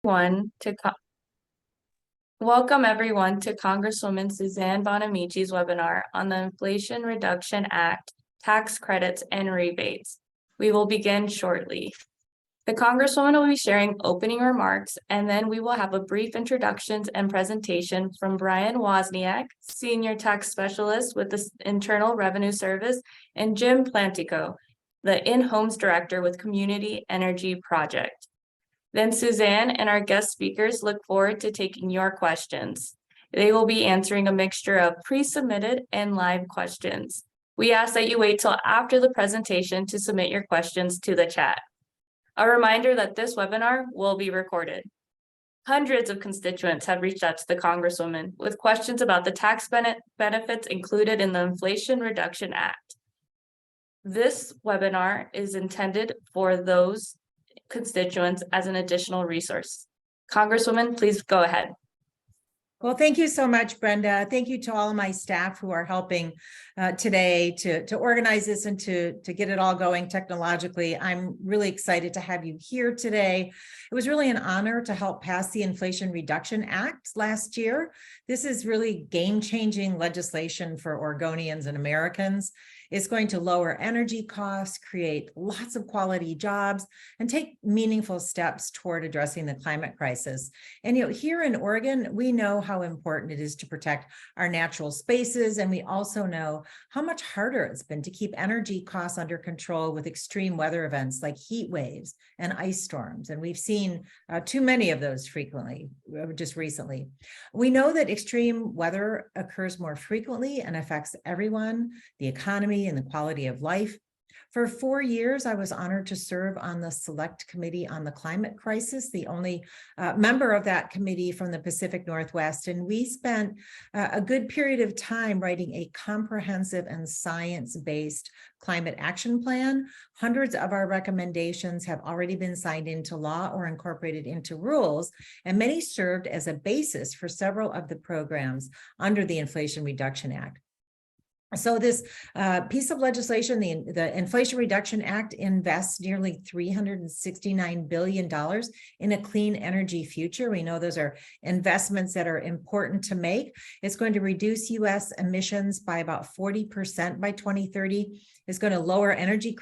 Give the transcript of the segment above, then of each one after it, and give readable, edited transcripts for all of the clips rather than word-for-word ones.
One to co- Welcome everyone to Congresswoman Suzanne Bonamici's webinar on the Inflation Reduction Act, tax credits and rebates. We will begin shortly. The Congresswoman will be sharing opening remarks, and then we will have a brief introductions and presentation from Brian Wozniak, Senior Tax Specialist with the Internal Revenue Service, and Jim Plantico, the In-Homes Director with Community Energy Project. Then Suzanne and our guest speakers look forward to taking your questions. They will be answering a mixture of pre-submitted and live questions. We ask that you wait till after the presentation to submit your questions to the chat. A reminder that this webinar will be recorded. Hundreds of constituents have reached out to the Congresswoman with questions about the tax benefits included in the Inflation Reduction Act. This webinar is intended for those constituents as an additional resource. Congresswoman, please go ahead. Well, thank you so much, Brenda. Thank you to all of my staff who are helping today to organize this and to get it all going technologically. I'm really excited to have you here today. It was really an honor to help pass the Inflation Reduction Act last year. This is really game-changing legislation for Oregonians and Americans. It's going to lower energy costs, create lots of quality jobs, and take meaningful steps toward addressing the climate crisis. And here in Oregon, we know how important it is to protect our natural spaces, and we also know how much harder it's been to keep energy costs under control with extreme weather events like heat waves and ice storms. And we've seen too many of those frequently, just recently. We know that extreme weather occurs more frequently and affects everyone, the economy, and the quality of life. For 4 years, I was honored to serve on the Select Committee on the Climate Crisis, the only member of that committee from the Pacific Northwest. And we spent a good period of time writing a comprehensive and science-based climate action plan. Hundreds of our recommendations have already been signed into law or incorporated into rules, and many served as a basis for several of the programs under the Inflation Reduction Act. So this piece of legislation, the Inflation Reduction Act, invests nearly $369 billion in a clean energy future. We know those are investments that are important to make. It's going to reduce U.S. emissions by about 40% by 2030. It's going to lower energy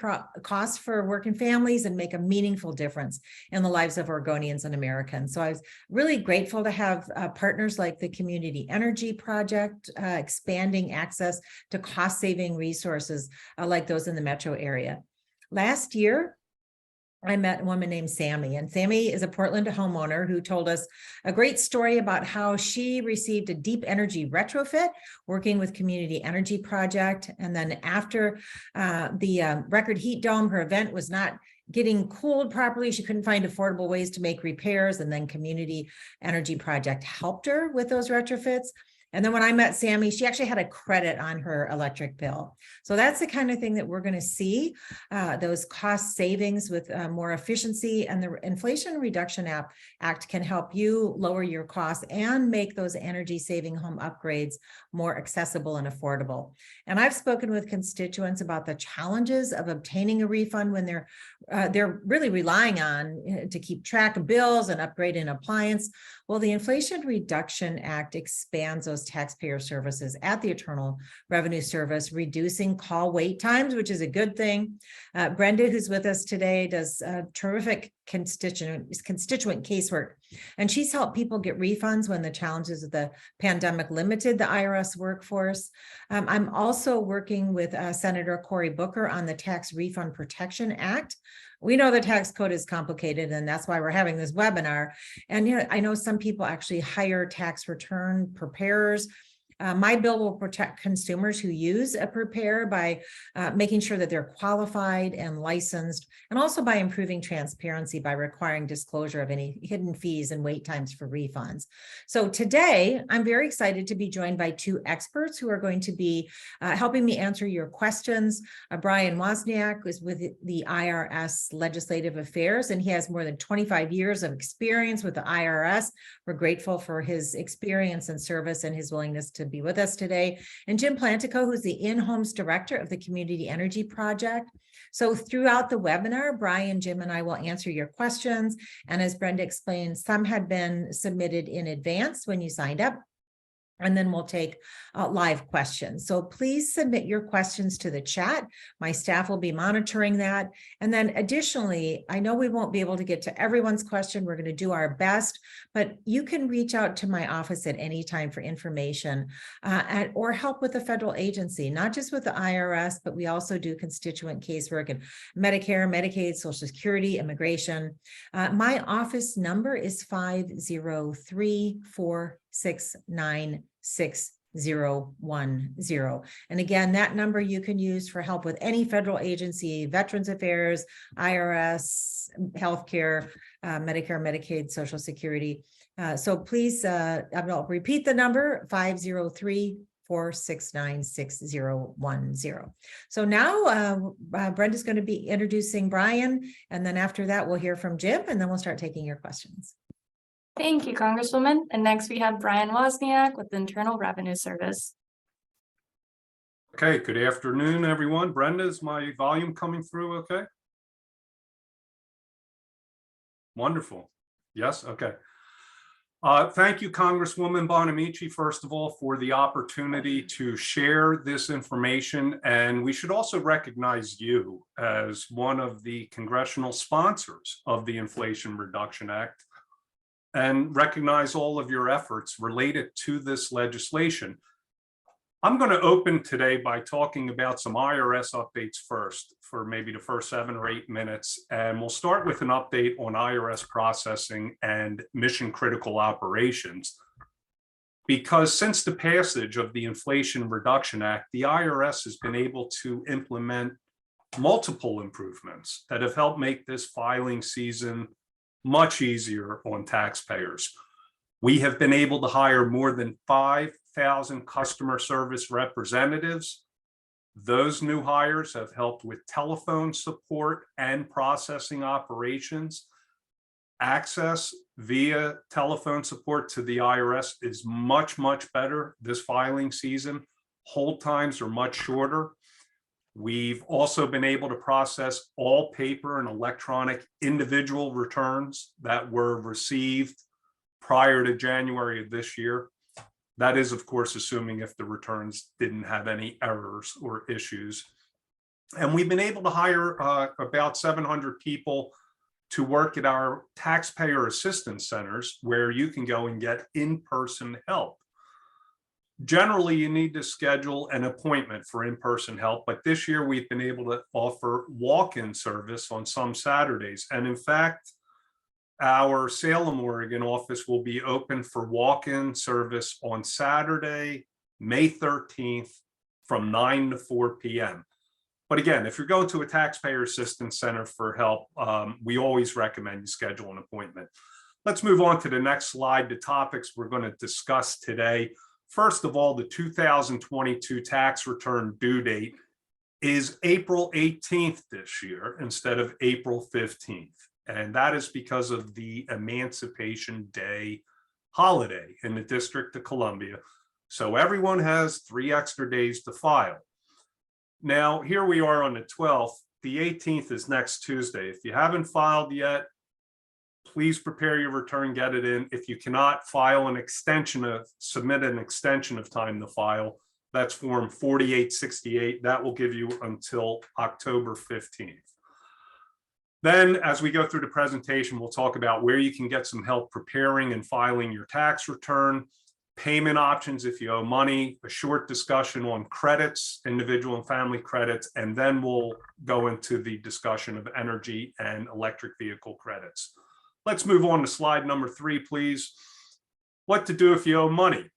costs for working families and make a meaningful difference in the lives of Oregonians and Americans. So I was really grateful to have partners like the Community Energy Project expanding access to cost-saving resources like those in the metro area. Last year, I met a woman named Sammy, and Sammy is a Portland homeowner who told us a great story about how she received a deep energy retrofit working with Community Energy Project. And then after the record heat dome, her event was not getting cooled properly. She couldn't find affordable ways to make repairs. And then Community Energy Project helped her with those retrofits. And then when I met Sammy, she actually had a credit on her electric bill. So that's the kind of thing that we're going to see, those cost savings with more efficiency. And the Inflation Reduction Act can help you lower your costs and make those energy saving home upgrades more accessible and affordable. And I've spoken with constituents about the challenges of obtaining a refund when they're really relying on to keep track of bills and upgrade an appliance. Well, the Inflation Reduction Act expands those taxpayer services at the Internal Revenue Service, reducing call wait times, which is a good thing. Brenda, who's with us today, does terrific constituent casework, and she's helped people get refunds when the challenges of the pandemic limited the IRS workforce. I'm also working with Senator Cory Booker on the Tax Refund Protection Act. We know the tax code is complicated, and that's why we're having this webinar. And I know some people actually hire tax return preparers. My bill will protect consumers who use a preparer by making sure that they're qualified and licensed, and also by improving transparency by requiring disclosure of any hidden fees and wait times for refunds. So today, I'm very excited to be joined by two experts who are going to be helping me answer your questions. Brian Wozniak is with the IRS Legislative Affairs, and he has more than 25 years of experience with the IRS. We're grateful for his experience and service and his willingness to be with us today. And Jim Plantico, who's the In-Homes Director of the Community Energy Project. So throughout the webinar, Brian, Jim, and I will answer your questions. And as Brenda explained, some had been submitted in advance when you signed up. And then we'll take live questions. So please submit your questions to the chat. My staff will be monitoring that. And then additionally, I know we won't be able to get to everyone's question. We're going to do our best, but you can reach out to my office at any time for information or help with a federal agency, not just with the IRS, but we also do constituent casework and Medicare, Medicaid, Social Security, immigration. My office number is 503-469-6010. And again, that number you can use for help with any federal agency, Veterans Affairs, IRS, healthcare, Medicare, Medicaid, Social Security. So please, I'll repeat the number, 503-469-6010. So now Brenda's going to be introducing Brian, and then after that, we'll hear from Jim, and then we'll start taking your questions. Thank you, Congresswoman. And next we have Brian Wozniak with the Internal Revenue Service. Okay, good afternoon, everyone. Brenda, is my volume coming through okay? Wonderful. Yes, okay. Thank you, Congresswoman Bonamici, first of all, for the opportunity to share this information. And we should also recognize you as one of the congressional sponsors of the Inflation Reduction Act, and recognize all of your efforts related to this legislation. I'm going to open today by talking about some IRS updates first for maybe the first 7 or 8 minutes. And we'll start with an update on IRS processing and mission critical operations. Because since the passage of the Inflation Reduction Act, the IRS has been able to implement multiple improvements that have helped make this filing season much easier on taxpayers. We have been able to hire more than 5,000 customer service representatives. Those new hires have helped with telephone support and processing operations. Access via telephone support to the IRS is much, much better this filing season. Hold times are much shorter. We've also been able to process all paper and electronic individual returns that were received prior to January of this year. That is, of course, assuming if the returns didn't have any errors or issues. And we've been able to hire about 700 people to work at our taxpayer assistance centers, where you can go and get in-person help. Generally, you need to schedule an appointment for in-person help, but this year we've been able to offer walk-in service on some Saturdays. And in fact, our Salem, Oregon office will be open for walk-in service on Saturday, May 13th from 9 to 4 p.m. But again, if you're going to a taxpayer assistance center for help, we always recommend you schedule an appointment. Let's move on to the next slide, the topics we're going to discuss today. First of all, the 2022 tax return due date is April 18th this year instead of April 15th. And that is because of the Emancipation Day holiday in the District of Columbia. So everyone has 3 extra days to file. Now, here we are on the 12th. The 18th is next Tuesday. If you haven't filed yet, please prepare your return, get it in. If you cannot, file an extension of, submit an extension of time to file. That's form 4868. That will give you until October 15th. Then, as we go through the presentation, we'll talk about where you can get some help preparing and filing your tax return, payment options if you owe money, a short discussion on credits, individual and family credits, and then we'll go into the discussion of energy and electric vehicle credits. Let's move on to slide number 3, please. What to do if you owe money.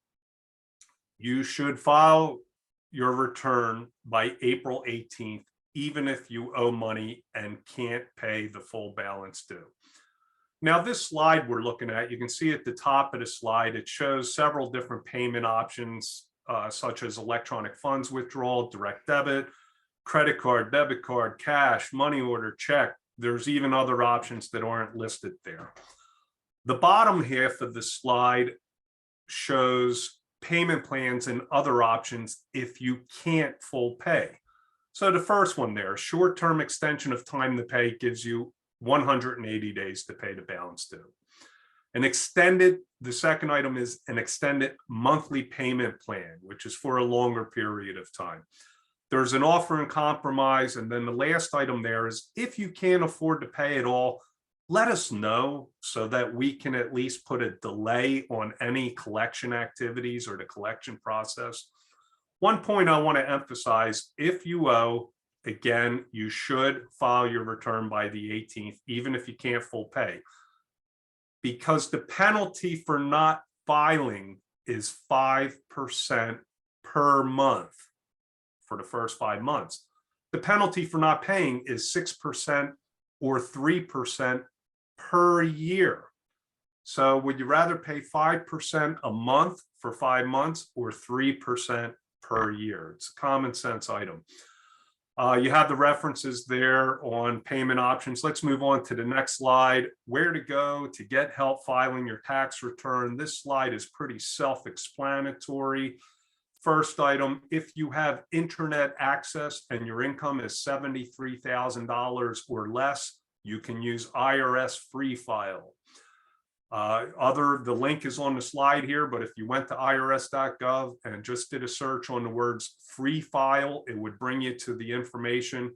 You should file your return by April 18th, even if you owe money and can't pay the full balance due. Now, this slide we're looking at, you can see at the top of the slide, it shows several different payment options, such as electronic funds withdrawal, direct debit, credit card, debit card, cash, money order, check. There's even other options that aren't listed there. The bottom half of the slide shows payment plans and other options if you can't full pay. So the first one there, short-term extension of time to pay gives you 180 days to pay the balance due. The second item is an extended monthly payment plan, which is for a longer period of time. There's an offer and compromise. And then the last item there is if you can't afford to pay it all, let us know so that we can at least put a delay on any collection activities or the collection process. One point I want to emphasize, if you owe, again, you should file your return by the 18th, even if you can't full pay, because the penalty for not filing is 5% per month for the first 5 months. The penalty for not paying is 6% or 3% per year. So would you rather pay 5% a month for 5 months or 3% per year? It's a common sense item. You have the references there on payment options. Let's move on to the next slide. Where to go to get help filing your tax return. This slide is pretty self-explanatory. First item, if you have internet access and your income is $73,000 or less, you can use IRS Free File. The link is on the slide here, but if you went to irs.gov and just did a search on the words free file, it would bring you to the information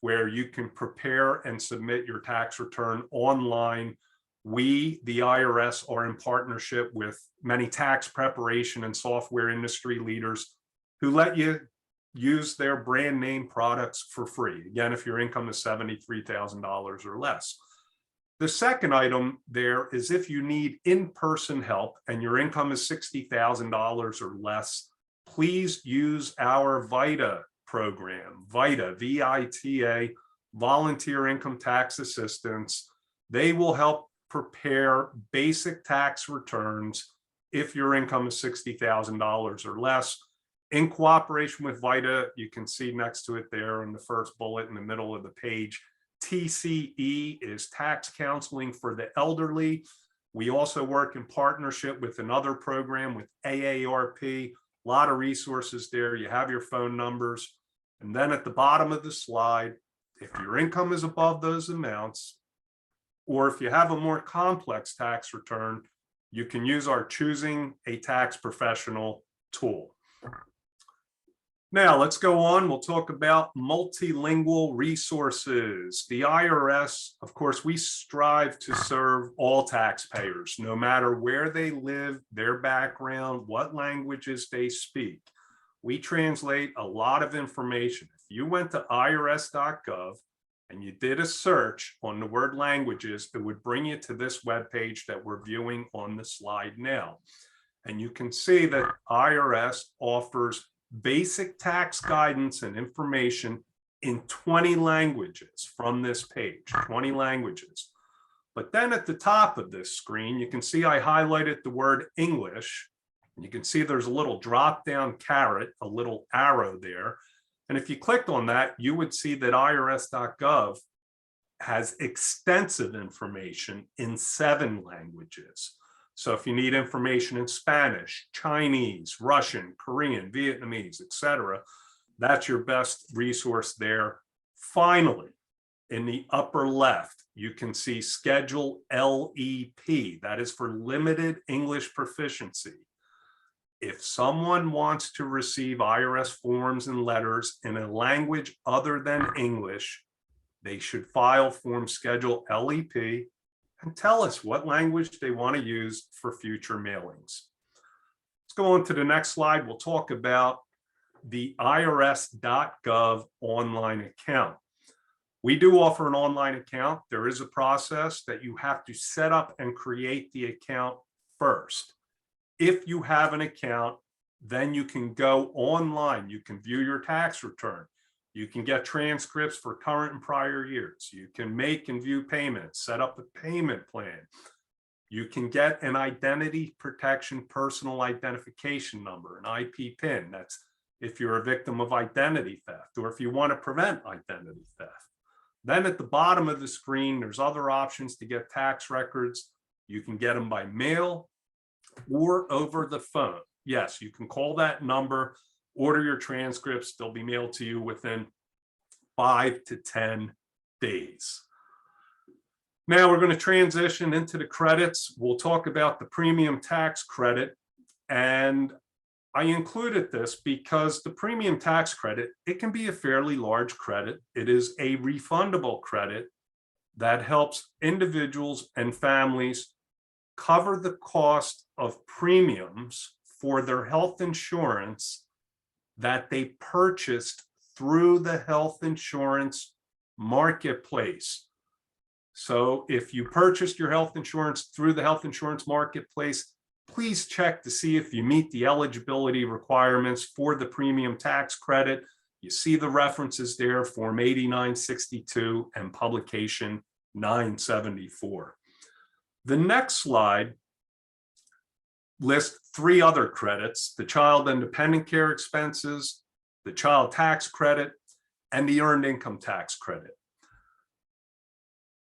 where you can prepare and submit your tax return online. We, the IRS, are in partnership with many tax preparation and software industry leaders who let you use their brand name products for free. Again, if your income is $73,000 or less. The second item there is if you need in-person help and your income is $60,000 or less, please use our VITA program, VITA, V-I-T-A, Volunteer Income Tax Assistance. They will help prepare basic tax returns if your income is $60,000 or less. In cooperation with VITA, you can see next to it there in the first bullet in the middle of the page, TCE is tax counseling for the elderly. We also work in partnership with another program with AARP, a lot of resources there. You have your phone numbers. And then at the bottom of the slide, if your income is above those amounts, or if you have a more complex tax return, you can use our Choosing a Tax Professional tool. Now let's go on. We'll talk about multilingual resources. The IRS, of course, we strive to serve all taxpayers, no matter where they live, their background, what languages they speak. We translate a lot of information. If you went to irs.gov and you did a search on the word languages, it would bring you to this webpage that we're viewing on the slide now. And you can see that IRS offers basic tax guidance and information in 20 languages from this page, 20 languages. But then at the top of this screen, you can see I highlighted the word English. You can see there's a little drop-down caret, a little arrow there. And if you clicked on that, you would see that irs.gov has extensive information in 7 languages. So if you need information in Spanish, Chinese, Russian, Korean, Vietnamese, etc., that's your best resource there. Finally, in the upper left, you can see Schedule LEP. That is for limited English proficiency. If someone wants to receive IRS forms and letters in a language other than English, they should file Form Schedule LEP and tell us what language they want to use for future mailings. Let's go on to the next slide. We'll talk about the irs.gov online account. We do offer an online account. There is a process that you have to set up and create the account first. If you have an account, then you can go online. You can view your tax return. You can get transcripts for current and prior years. You can make and view payments, set up a payment plan. You can get an identity protection personal identification number, an IP PIN. That's if you're a victim of identity theft or if you want to prevent identity theft. Then at the bottom of the screen, there's other options to get tax records. You can get them by mail or over the phone. Yes, you can call that number, order your transcripts. They'll be mailed to you within 5 to 10 days. Now we're going to transition into the credits. We'll talk about the premium tax credit. And I included this because the premium tax credit, it can be a fairly large credit. It is a refundable credit that helps individuals and families cover the cost of premiums for their health insurance that they purchased through the health insurance marketplace. So if you purchased your health insurance through the health insurance marketplace, please check to see if you meet the eligibility requirements for the premium tax credit. You see the references there, Form 8962 and Publication 974. The next slide lists 3 other credits: the child and dependent care expenses, the child tax credit, and the earned income tax credit.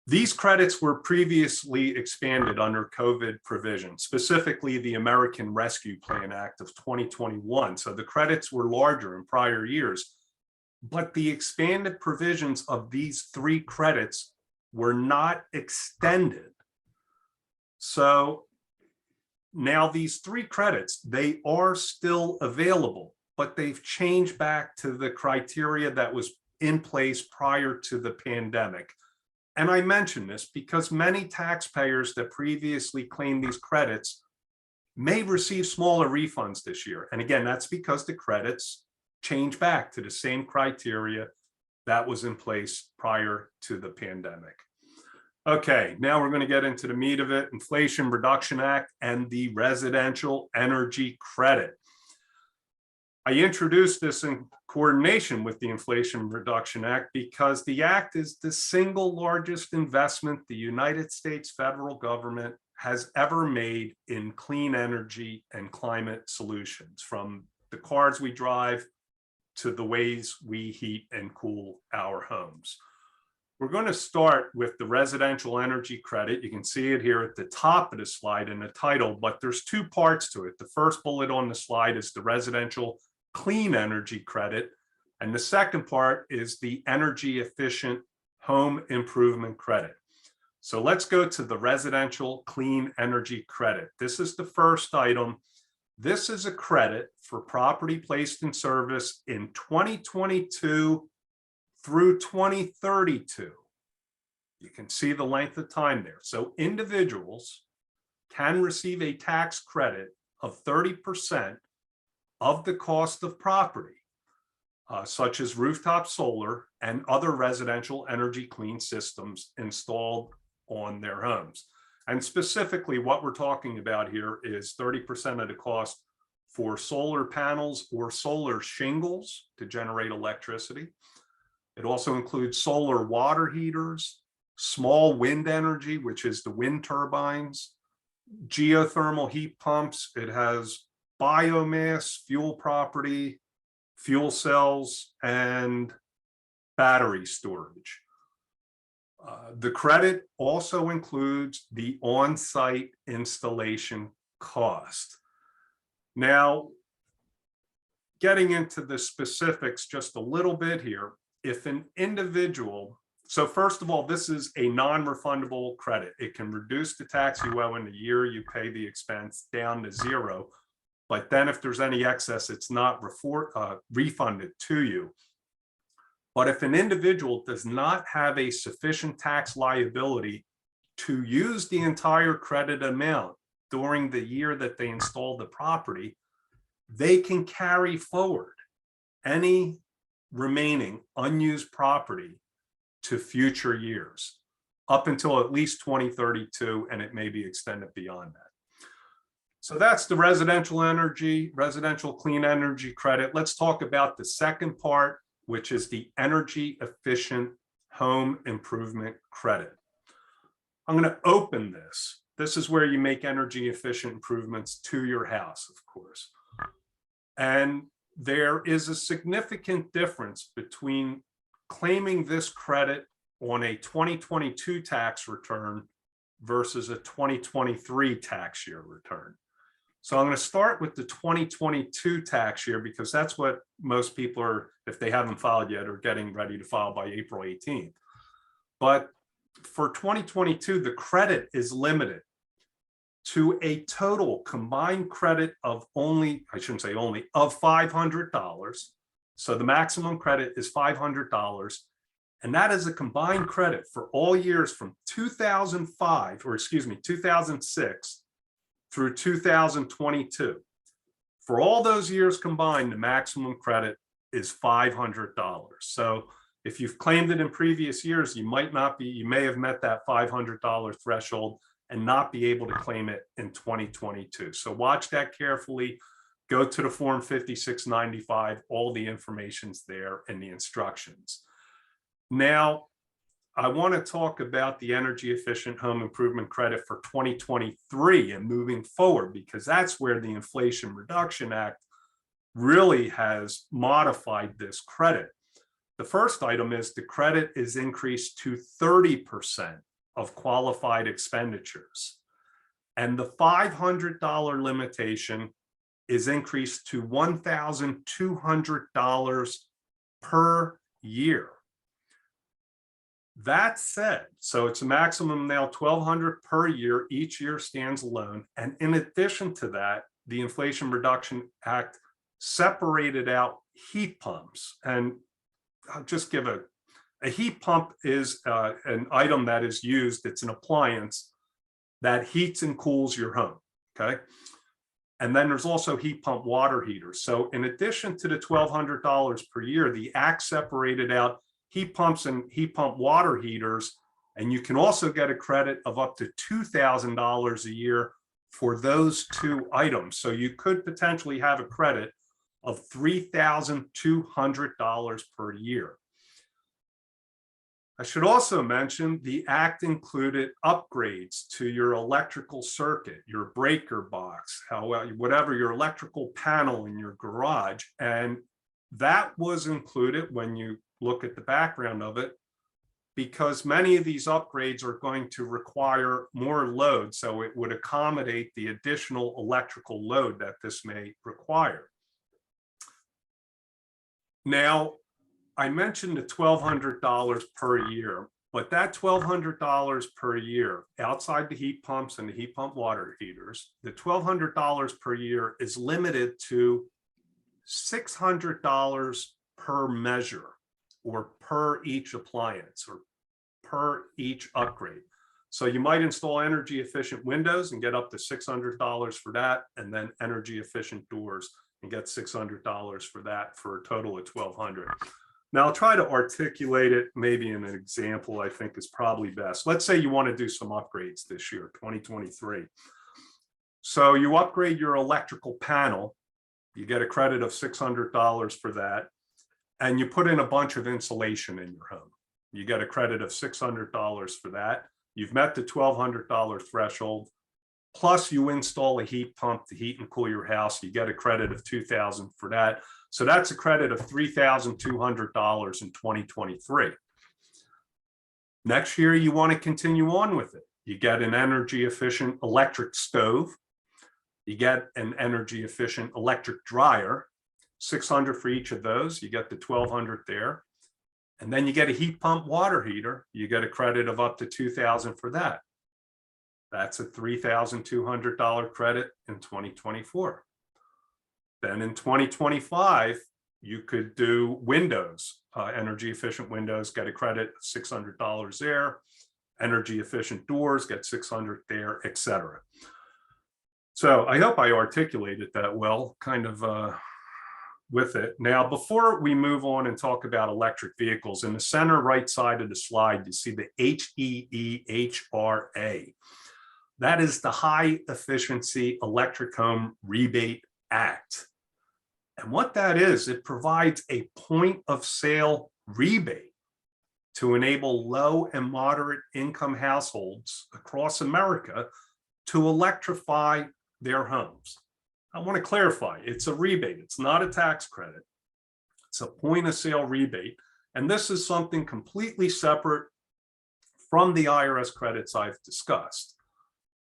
These credits were previously expanded under COVID provisions, specifically the American Rescue Plan Act of 2021. So the credits were larger in prior years, but the expanded provisions of these 3 credits were not extended. So now these 3 credits, they are still available, but they've changed back to the criteria that was in place prior to the pandemic. And I mention this because many taxpayers that previously claimed these credits may receive smaller refunds this year. And again, that's because the credits change back to the same criteria that was in place prior to the pandemic. Okay, now we're going to get into the meat of it: Inflation Reduction Act and the residential energy credit. I introduced this in coordination with the Inflation Reduction Act because the act is the single largest investment the United States federal government has ever made in clean energy and climate solutions, from the cars we drive to the ways we heat and cool our homes. We're going to start with the residential energy credit. You can see it here at the top of the slide in the title, but there's 2 parts to it. The first bullet on the slide is the residential clean energy credit, and the second part is the energy efficient home improvement credit. So let's go to the residential clean energy credit. This is the first item. This is a credit for property placed in service in 2022 through 2032. You can see the length of time there. So individuals can receive a tax credit of 30% of the cost of property, such as rooftop solar and other residential energy clean systems installed on their homes. And specifically what we're talking about here is 30% of the cost for solar panels or solar shingles to generate electricity. It also includes solar water heaters, small wind energy, which is the wind turbines, geothermal heat pumps. It has biomass, fuel property, fuel cells, and battery storage. The credit also includes the on-site installation cost. Now, getting into the specifics just a little bit here, if an individual, so first of all, this is a non-refundable credit. It can reduce the tax you owe in the year you pay the expense down to 0. But then if there's any excess, it's not refunded to you. But if an individual does not have a sufficient tax liability to use the entire credit amount during the year that they install the property, they can carry forward any remaining unused property to future years, up until at least 2032, and it may be extended beyond that. So that's the residential clean energy credit. Let's talk about the second part, which is the energy efficient home improvement credit. I'm going to open this. This is where you make energy efficient improvements to your house, of course. And there is a significant difference between claiming this credit on a 2022 tax return versus a 2023 tax year return. So I'm going to start with the 2022 tax year because that's what most people are, if they haven't filed yet, are getting ready to file by April 18th. But for 2022, the credit is limited to a total combined credit of only, I shouldn't say only, of $500. So the maximum credit is $500. And that is a combined credit for all years from 2005, or excuse me, 2006 through 2022. For all those years combined, the maximum credit is $500. So if you've claimed it in previous years, you may have met that $500 threshold and not be able to claim it in 2022. So watch that carefully. Go to the Form 5695. All the information's there in the instructions. Now, I want to talk about the energy efficient home improvement credit for 2023 and moving forward, because that's where the Inflation Reduction Act really has modified this credit. The first item is the credit is increased to 30% of qualified expenditures. And the $500 limitation is increased to $1,200 per year. That said, so it's a maximum now $1,200 per year. Each year stands alone. And in addition to that, the Inflation Reduction Act separated out heat pumps. And I'll just give a heat pump is an item that is used. It's an appliance that heats and cools your home. Okay. And then there's also heat pump water heaters. So in addition to the $1,200 per year, the Act separated out heat pumps and heat pump water heaters. And you can also get a credit of up to $2,000 a year for those two items. So you could potentially have a credit of $3,200 per year. I should also mention the Act included upgrades to your electrical circuit, your breaker box, whatever your electrical panel in your garage. And that was included when you look at the background of it, because many of these upgrades are going to require more load. So it would accommodate the additional electrical load that this may require. Now, I mentioned the $1,200 per year, but that $1,200 per year outside the heat pumps and the heat pump water heaters, the $1,200 per year is limited to $600 per measure, or per each appliance, or per each upgrade. So you might install energy efficient windows and get up to $600 for that, and then energy efficient doors and get $600 for that, for a total of $1,200. Now I'll try to articulate it maybe in an example I think is probably best. Let's say you want to do some upgrades this year, 2023. So you upgrade your electrical panel, you get a credit of $600 for that, and you put in a bunch of insulation in your home. You get a credit of $600 for that. You've met the $1,200 threshold. Plus you install a heat pump to heat and cool your house. You get a credit of $2,000 for that. So that's a credit of $3,200 in 2023. Next year, you want to continue on with it. You get an energy efficient electric stove. You get an energy efficient electric dryer, $600 for each of those. You get the $1,200 there. And then you get a heat pump water heater. You get a credit of up to $2,000 for that. That's a $3,200 credit in 2024. Then in 2025, you could do windows, energy efficient windows, get a credit of $600 there. Energy efficient doors, get $600 there, etc. So I hope I articulated that well, kind of with it. Now, before we move on and talk about electric vehicles, in the center right side of the slide, you see the HEEHRA. That is the High Efficiency Electric Home Rebate Act. And what that is, it provides a point of sale rebate to enable low and moderate income households across America to electrify their homes. I want to clarify, it's a rebate. It's not a tax credit. It's a point of sale rebate. And this is something completely separate from the IRS credits I've discussed.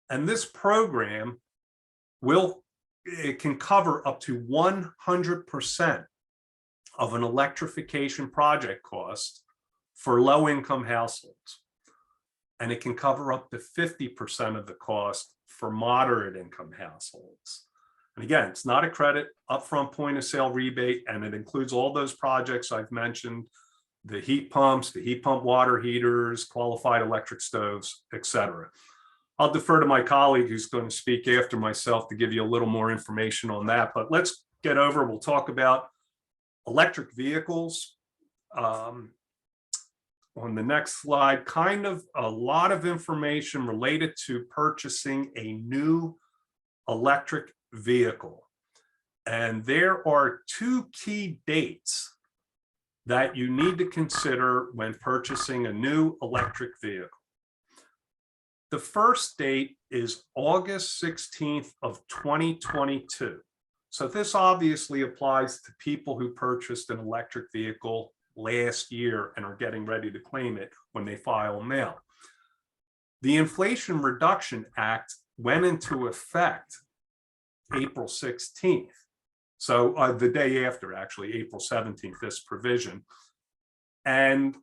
And this program will it can cover up to 100% of an electrification project cost for low-income households. And it can cover up to 50% of the cost for moderate income households. And again, it's not a credit, upfront point of sale rebate, and it includes all those projects I've mentioned, the heat pumps, the heat pump water heaters, qualified electric stoves, etc. I'll defer to my colleague who's going to speak after myself to give you a little more information on that. But let's get over, we'll talk about electric vehicles. On the next slide, kind of a lot of information related to purchasing a new electric vehicle. And there are two key dates that you need to consider when purchasing a new electric vehicle. The first date is August 16th of 2022. So this obviously applies to people who purchased an electric vehicle last year and are getting ready to claim it when they file now. The Inflation Reduction Act went into effect April 16th. So the day after, actually, April 17th, this provision. And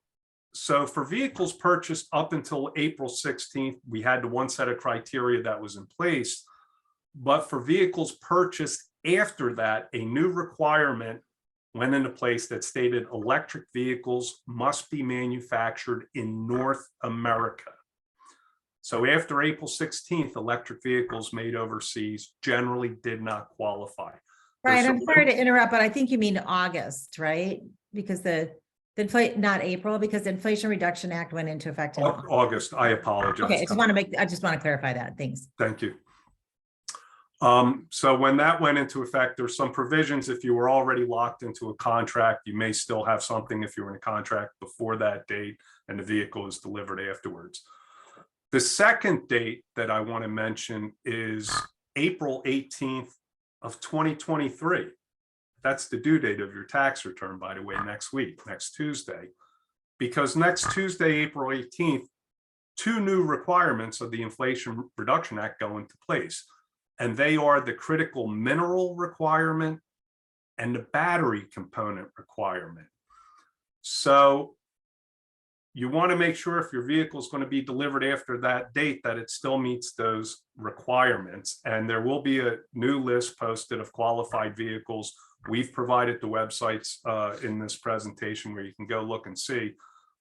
so for vehicles purchased up until April 16th, we had the one set of criteria that was in place. But for vehicles purchased after that, a new requirement went into place that stated electric vehicles must be manufactured in North America. So after April 16th, electric vehicles made overseas generally did not qualify. Right, I'm sorry to interrupt, but I think you mean August, right? Because not April, because the Inflation Reduction Act went into effect in August. I apologize. Okay, I just want to clarify that. Thanks. Thank you. So when that went into effect, there's some provisions. If you were already locked into a contract, you may still have something if you were in a contract before that date and the vehicle is delivered afterwards. The second date that I want to mention is April 18th of 2023. That's the due date of your tax return, by the way, next week, next Tuesday. Because next Tuesday, April 18th, two new requirements of the Inflation Reduction Act go into place. And they are the critical mineral requirement and the battery component requirement. So you want to make sure if your vehicle is going to be delivered after that date that it still meets those requirements. And there will be a new list posted of qualified vehicles. We've provided the websites in this presentation where you can go look and see.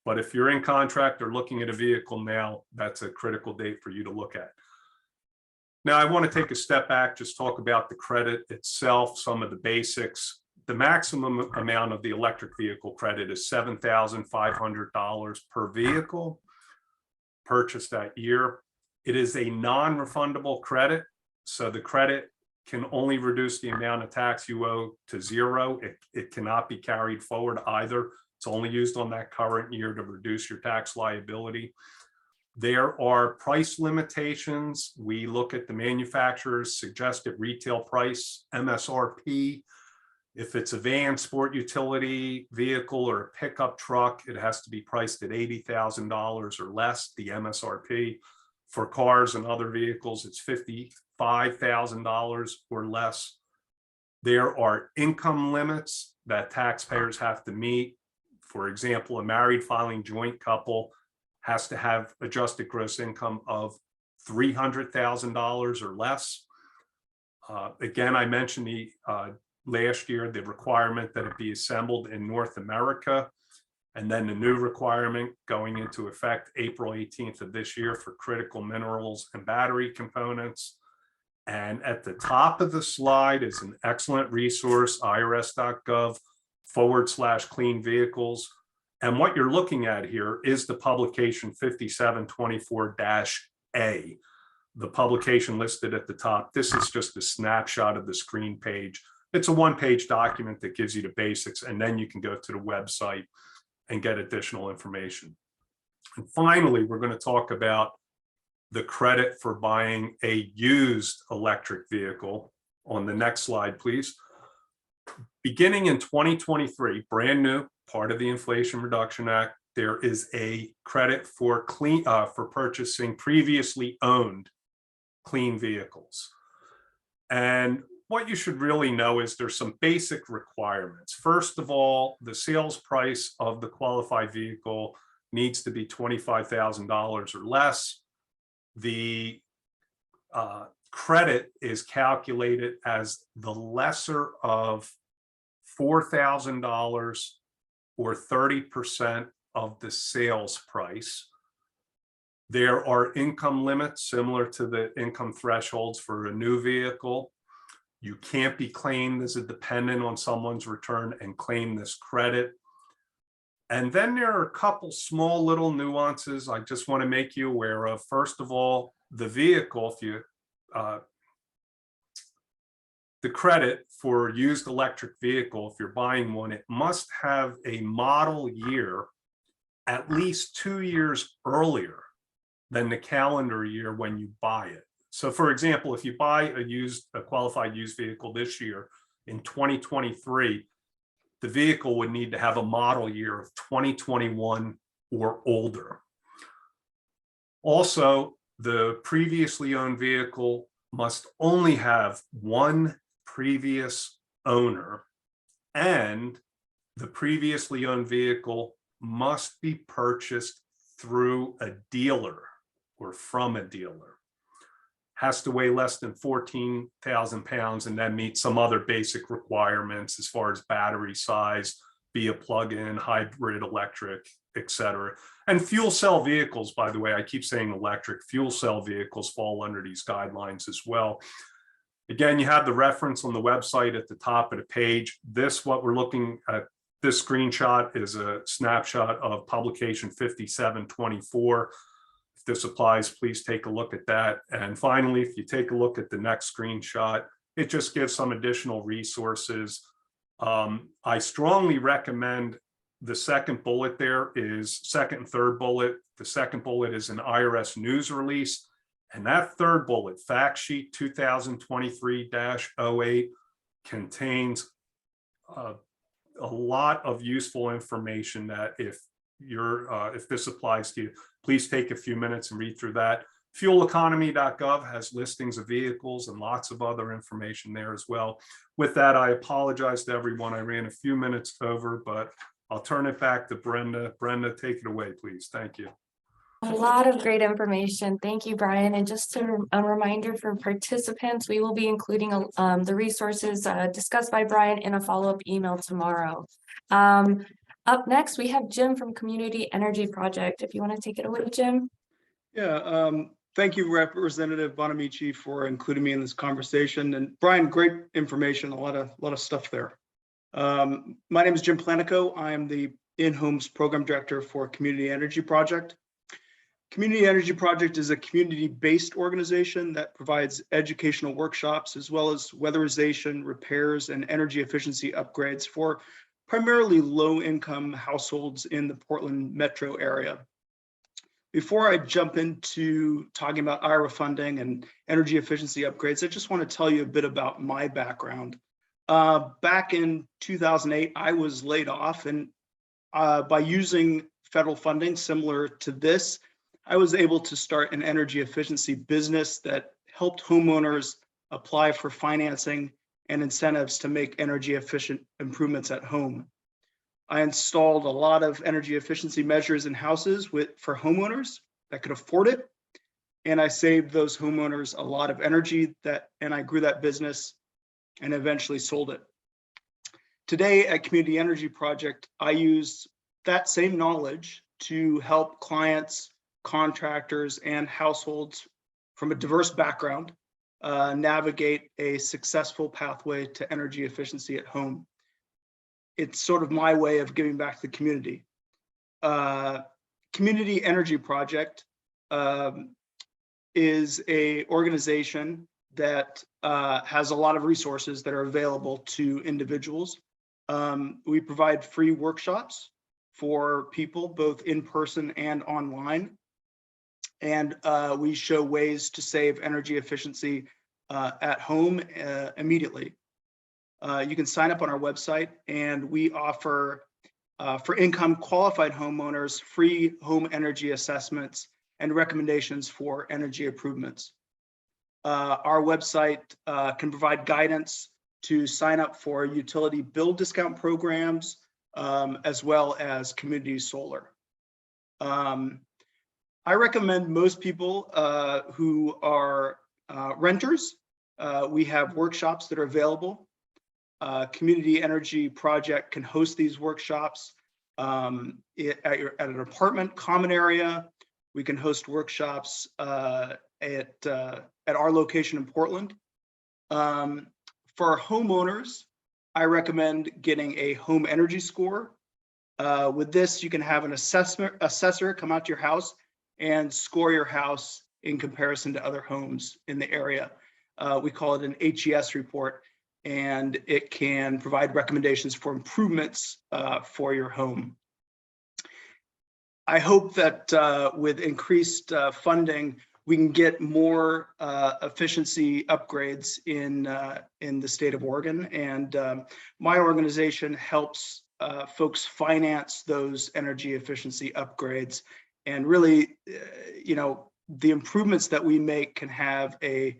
But if you're in contract or looking at a vehicle now, that's a critical date for you to look at. Now, I want to take a step back, just talk about the credit itself, some of the basics. The maximum amount of the electric vehicle credit is $7,500 per vehicle purchased that year. It is a non-refundable credit, so the credit can only reduce the amount of tax you owe to zero. It cannot be carried forward either. It's only used on that current year to reduce your tax liability. There are price limitations. We look at the manufacturer's suggested retail price, MSRP. If it's a van, sport utility vehicle, or a pickup truck, it has to be priced at $80,000 or less, the MSRP. For cars and other vehicles, it's $55,000 or less. There are income limits that taxpayers have to meet. For example, a married filing joint couple has to have adjusted gross income of $300,000 or less. Again, I mentioned the last year, the requirement that it be assembled in North America, and then the new requirement going into effect April 18th of this year for critical minerals and battery components. And at the top of the slide is an excellent resource, irs.gov/clean vehicles. And what you're looking at here is the publication 5724-A, the publication listed at the top. This is just a snapshot of the screen page. It's a one-page document that gives you the basics, and then you can go to the website and get additional information. And finally, we're going to talk about the credit for buying a used electric vehicle. On the next slide, please. Beginning in 2023, brand new, part of the Inflation Reduction Act, there is a credit for purchasing previously owned clean vehicles. And what you should really know is there's some basic requirements. First of all, the sales price of the qualified vehicle needs to be $25,000 or less. The credit is calculated as the lesser of $4,000 or 30% of the sales price. There are income limits similar to the income thresholds for a new vehicle. You can't be claimed as a dependent on someone's return and claim this credit. And then there are a couple small little nuances I just want to make you aware of. First of all, the vehicle, if you the credit for used electric vehicle, if you're buying one, it must have a model year at least 2 years earlier than the calendar year when you buy it. So for example, if you buy a qualified used vehicle this year in 2023, the vehicle would need to have a model year of 2021 or older. Also, the previously owned vehicle must only have one previous owner, and the previously owned vehicle must be purchased through a dealer or from a dealer. Has to weigh less than 14,000 pounds and then meet some other basic requirements as far as battery size, be a plug-in, hybrid, electric, etc. And fuel cell vehicles, by the way, I keep saying electric, fuel cell vehicles fall under these guidelines as well. Again, you have the reference on the website at the top of the page. What we're looking at, this screenshot is a snapshot of publication 5724. If this applies, please take a look at that. And finally, if you take a look at the next screenshot, it just gives some additional resources. I strongly recommend the second bullet there is second and third bullet. The second bullet is an IRS news release. And that third bullet, fact sheet 2023-08, contains a lot of useful information that if this applies to you, please take a few minutes and read through that. Fueleconomy.gov has listings of vehicles and lots of other information there as well. With that, I apologize to everyone. I ran a few minutes over, but I'll turn it back to Brenda. Brenda, take it away, please. Thank you. A lot of great information. Thank you, Brian. And just a reminder for participants, we will be including the resources discussed by Brian in a follow-up email tomorrow. Up next, we have Jim from Community Energy Project. If you want to take it away, Jim. Yeah, thank you, Representative Bonamici, for including me in this conversation. And Brian, great information, a lot of stuff there. My name is Jim Plantico. I am the in-homes program director for Community Energy Project. Community Energy Project is a community-based organization that provides educational workshops as well as weatherization, repairs, and energy efficiency upgrades for primarily low-income households in the Portland metro area. Before I jump into talking about IRA funding and energy efficiency upgrades, I just want to tell you a bit about my background. Back in 2008, I was laid off, and by using federal funding similar to this, I was able to start an energy efficiency business that helped homeowners apply for financing and incentives to make energy efficient improvements at home. I installed a lot of energy efficiency measures in houses for homeowners that could afford it. And I saved those homeowners a lot of energy and I grew that business and eventually sold it. Today at Community Energy Project, I use that same knowledge to help clients, contractors, and households from a diverse background navigate a successful pathway to energy efficiency at home. It's sort of my way of giving back to the community. Community Energy Project is an organization that has a lot of resources that are available to individuals. We provide free workshops for people both in person and online. And we show ways to save energy efficiency at home immediately. You can sign up on our website, and we offer for income qualified homeowners free home energy assessments and recommendations for energy improvements. Our website can provide guidance to sign up for utility bill discount programs, as well as community solar. I recommend most people who are renters, we have workshops that are available. Community Energy Project can host these workshops at an apartment common area. We can host workshops at our location in Portland. For homeowners, I recommend getting a home energy score. With this, you can have an assessor come out to your house and score your house in comparison to other homes in the area. We call it an HES report, and it can provide recommendations for improvements for your home. I hope that with increased funding, we can get more efficiency upgrades in the state of Oregon. And my organization helps folks finance those energy efficiency upgrades. And really, the improvements that we make can have a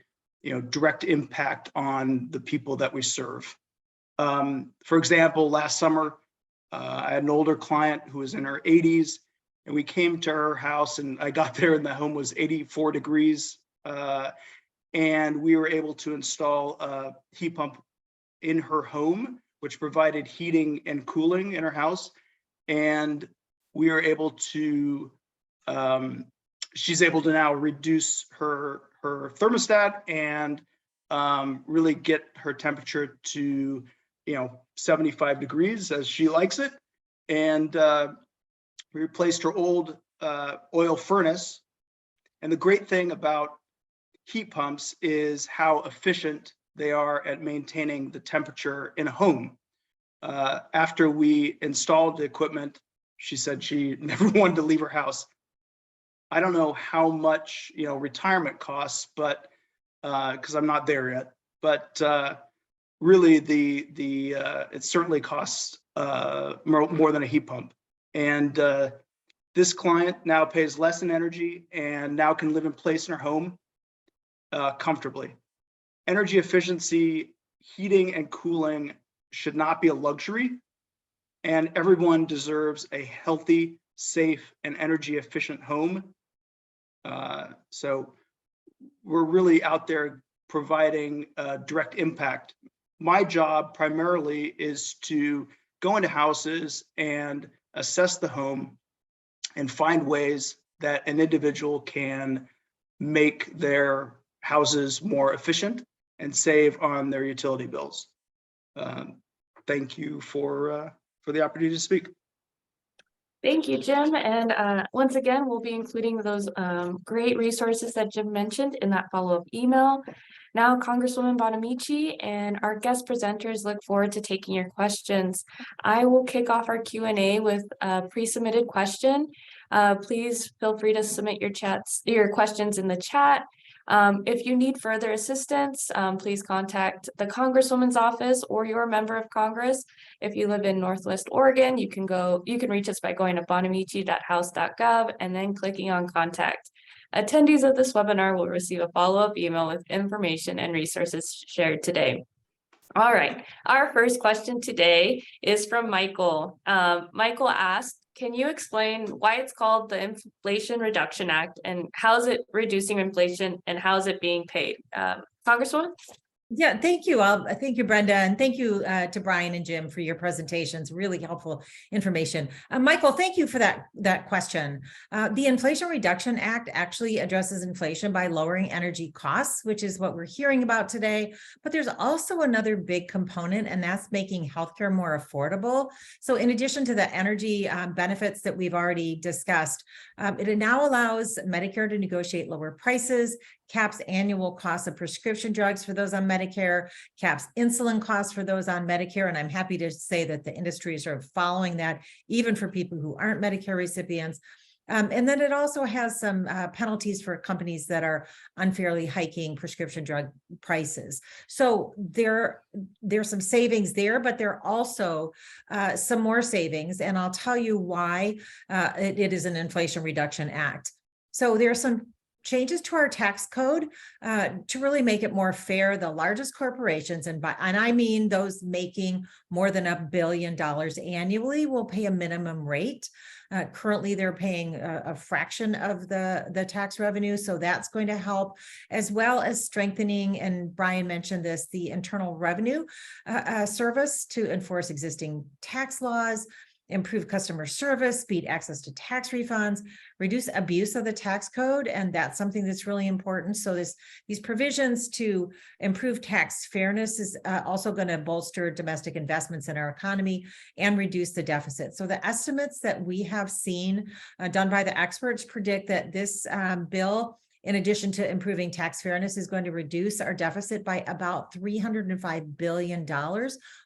direct impact on the people that we serve. For example, last summer, I had an older client who was in her 80s, and we came to her house, and I got there and the home was 84 degrees. And we were able to install a heat pump in her home, which provided heating and cooling in her house. And we were able to, she's able to now reduce her thermostat and really get her temperature to 75 degrees as she likes it. And we replaced her old oil furnace. And the great thing about heat pumps is how efficient they are at maintaining the temperature in a home. After we installed the equipment, she said she never wanted to leave her house. I don't know how much retirement costs, but because I'm not there yet. But really, it certainly costs more than a heat pump. And this client now pays less in energy and now can live in place in her home comfortably. Energy efficiency, heating and cooling should not be a luxury, and everyone deserves a healthy, safe, and energy efficient home. So we're really out there providing direct impact. My job primarily is to go into houses and assess the home and find ways that an individual can make their houses more efficient and save on their utility bills. Thank you for the opportunity to speak. Thank you, Jim. And once again, we'll be including those great resources that Jim mentioned in that follow-up email. Now, Congresswoman Bonamici and our guest presenters look forward to taking your questions. I will kick off our Q&A with a pre-submitted question. Please feel free to submit your questions in the chat. If you need further assistance, please contact the Congresswoman's office or your member of Congress. If you live in Northwest Oregon, you can reach us by going to bonamici.house.gov and then clicking on contact. Attendees of this webinar will receive a follow-up email with information and resources shared today. All right, our first question today is from Michael. Michael asked, can you explain why it's called the Inflation Reduction Act and how is it reducing inflation and how is it being paid? Congresswoman? Yeah, thank you. Thank you, Brenda, and thank you to Brian and Jim for your presentations. Really helpful information. Michael, thank you for that question. The Inflation Reduction Act actually addresses inflation by lowering energy costs, which is what we're hearing about today. But there's also another big component, and that's making healthcare more affordable. So in addition to the energy benefits that we've already discussed, it now allows Medicare to negotiate lower prices, caps annual costs of prescription drugs for those on Medicare, caps insulin costs for those on Medicare. And I'm happy to say that the industry is sort of following that, even for people who aren't Medicare recipients. And then it also has some penalties for companies that are unfairly hiking prescription drug prices. So there's some savings there, but there are also some more savings. And I'll tell you why it is an Inflation Reduction Act. So there are some changes to our tax code to really make it more fair. The largest corporations, and I mean those making more than $1 billion annually, will pay a minimum rate. Currently, they're paying a fraction of the tax revenue, so that's going to help, as well as strengthening, and Brian mentioned this, the Internal Revenue Service to enforce existing tax laws, improve customer service, speed access to tax refunds, reduce abuse of the tax code, and that's something that's really important. So these provisions to improve tax fairness is also going to bolster domestic investments in our economy and reduce the deficit. So the estimates that we have seen done by the experts predict that this bill, in addition to improving tax fairness, is going to reduce our deficit by about $305 billion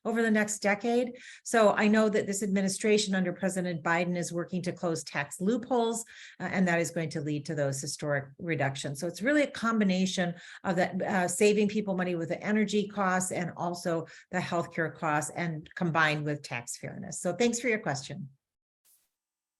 over the next decade. So I know that this administration under President Biden is working to close tax loopholes, and that is going to lead to those historic reductions. So it's really a combination of that saving people money with the energy costs and also the healthcare costs, and combined with tax fairness. So thanks for your question.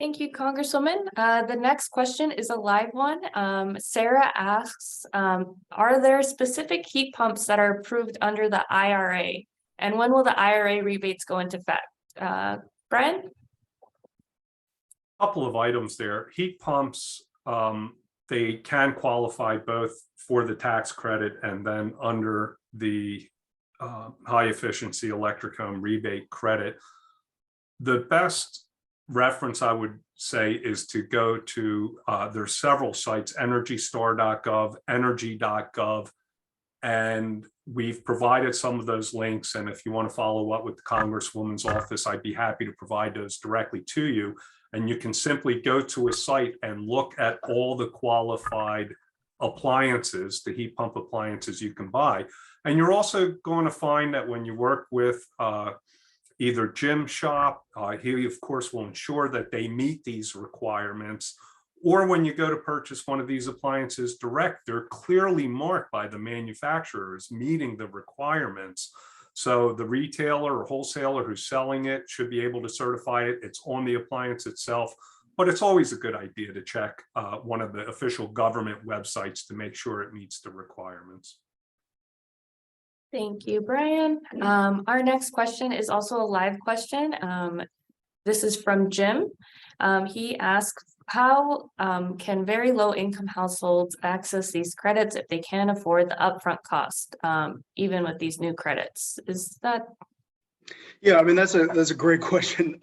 Thank you, Congresswoman. The next question is a live one. Sarah asks, are there specific heat pumps that are approved under the IRA? And when will the IRA rebates go into effect? Brian? Couple of items there. Heat pumps, they can qualify both for the tax credit and then under the high efficiency electric home rebate credit. The best reference I would say is to go to, there's several sites, energystar.gov, energy.gov, and we've provided some of those links. And if you want to follow up with the Congresswoman's office, I'd be happy to provide those directly to you. And you can simply go to a site and look at all the qualified appliances, the heat pump appliances you can buy. And you're also going to find that when you work with either Jim's shop, he of course will ensure that they meet these requirements, or when you go to purchase one of these appliances direct, they're clearly marked by the manufacturer as meeting the requirements. So the retailer or wholesaler who's selling it should be able to certify it. It's on the appliance itself, but it's always a good idea to check one of the official government websites to make sure it meets the requirements. Thank you, Brian. Our next question is also a live question. This is from Jim. He asks, how can very low income households access these credits if they can't afford the upfront cost, even with these new credits? Is that? Yeah, I mean, that's a great question.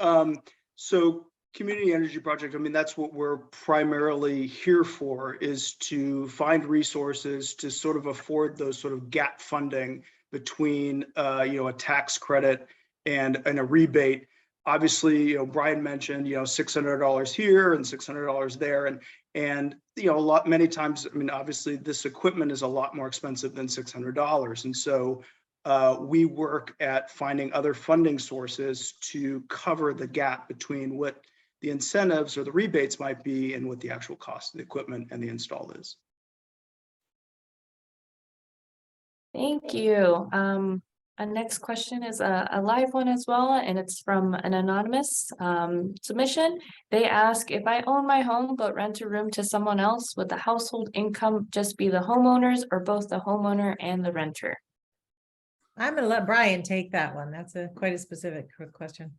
So Community Energy Project, I mean, that's what we're primarily here for, is to find resources to sort of afford those sort of gap funding between a tax credit and a rebate. Obviously, Brian mentioned $600 here and $600 there, and many times, I mean, obviously this equipment is a lot more expensive than $600, and so we work at finding other funding sources to cover the gap between what the incentives or the rebates might be and what the actual cost of the equipment and the install is. Thank you. Our next question is a live one as well, and it's from an anonymous submission. They ask, if I own my home but rent a room to someone else, would the household income just be the homeowners or both the homeowner and the renter? I'm going to let Brian take that one. That's quite a specific question.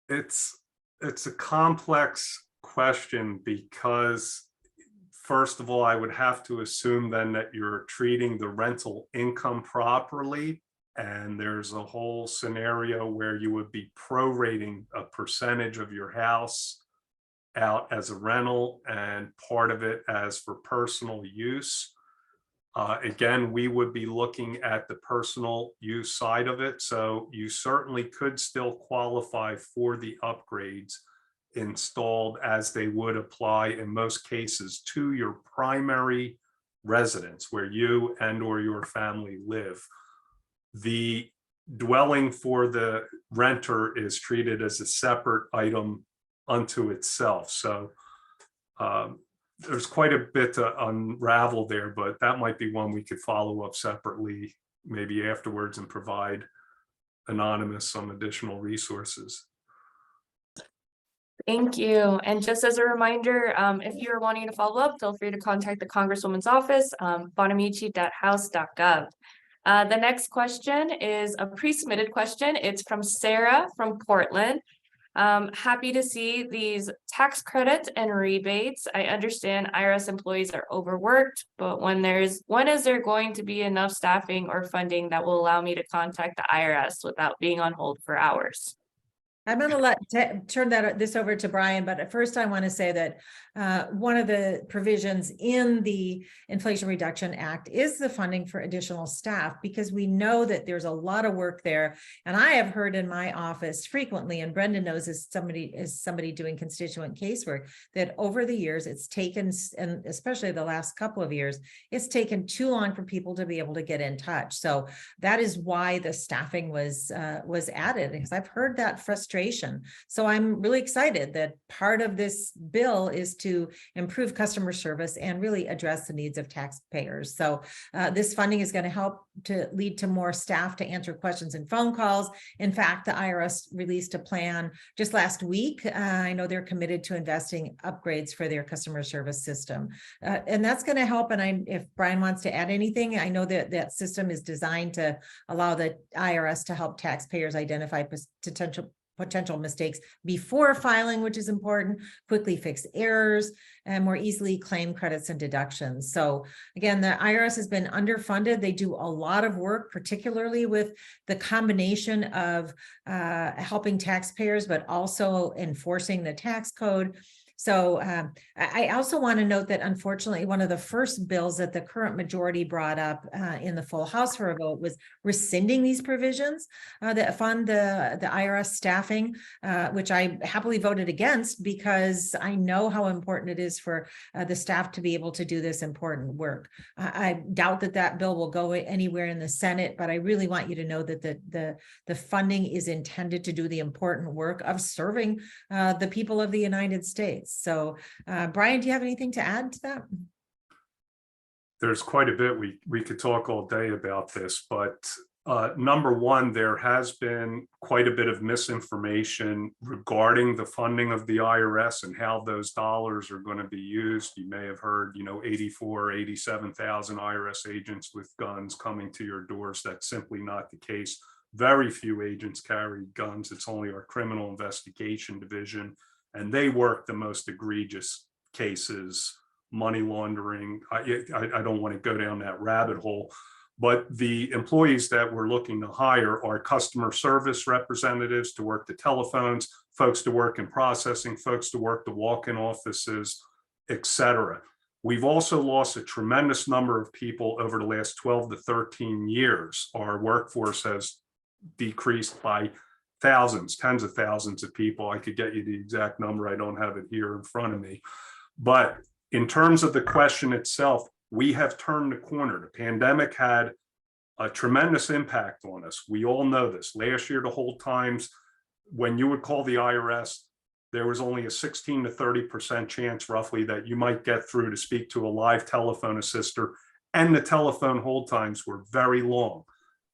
It's a complex question because, first of all, I would have to assume then that you're treating the rental income properly. And there's a whole scenario where you would be prorating a percentage of your house out as a rental and part of it as for personal use. Again, we would be looking at the personal use side of it. So you certainly could still qualify for the upgrades installed as they would apply in most cases to your primary residence where you and or your family live. The dwelling for the renter is treated as a separate item unto itself. So there's quite a bit to unravel there, but that might be one we could follow up separately, maybe afterwards, and provide anonymous some additional resources. Thank you. And just as a reminder, if you're wanting to follow up, feel free to contact the Congresswoman's office, bonamici.house.gov. The next question is a pre-submitted question. It's from Sarah from Portland. Happy to see these tax credits and rebates. I understand IRS employees are overworked, but when is there going to be enough staffing or funding that will allow me to contact the IRS without being on hold for hours? I'm going to turn this over to Brian, but at first I want to say that one of the provisions in the Inflation Reduction Act is the funding for additional staff, because we know that there's a lot of work there. And I have heard in my office frequently, and Brenda knows as somebody doing constituent casework, that over the years it's taken, and especially the last couple of years, it's taken too long for people to be able to get in touch. So that is why the staffing was added, because I've heard that frustration. So I'm really excited that part of this bill is to improve customer service and really address the needs of taxpayers. So this funding is going to help to lead to more staff to answer questions and phone calls. In fact, the IRS released a plan just last week. I know they're committed to investing upgrades for their customer service system. And that's going to help. And if Brian wants to add anything, I know that that system is designed to allow the IRS to help taxpayers identify potential mistakes before filing, which is important, quickly fix errors, and more easily claim credits and deductions. So again, the IRS has been underfunded. They do a lot of work, particularly with the combination of helping taxpayers, but also enforcing the tax code. So I also want to note that unfortunately, one of the first bills that the current majority brought up in the full House for a vote was rescinding these provisions that fund the IRS staffing, which I happily voted against, because I know how important it is for the staff to be able to do this important work. I doubt that that bill will go anywhere in the Senate, but I really want you to know that the funding is intended to do the important work of serving the people of the United States. So, Brian, do you have anything to add to that? There's quite a bit we could talk all day about this, but number one, there has been quite a bit of misinformation regarding the funding of the IRS and how those dollars are going to be used. You may have heard, 84, 87,000 IRS agents with guns coming to your doors. That's simply not the case. Very few agents carry guns. It's only our criminal investigation division, and they work the most egregious cases, money laundering. I don't want to go down that rabbit hole, but the employees that we're looking to hire are customer service representatives to work the telephones, folks to work in processing, folks to work the walk-in offices, etc. We've also lost a tremendous number of people over the last 12 to 13 years. Our workforce has decreased by thousands, tens of thousands of people. I could get you the exact number. I don't have it here in front of me. But in terms of the question itself, we have turned the corner. The pandemic had a tremendous impact on us. We all know this. Last year, the whole times when you would call the IRS, there was only a 16 to 30% chance roughly that you might get through to speak to a live telephone assistant, and the telephone hold times were very long.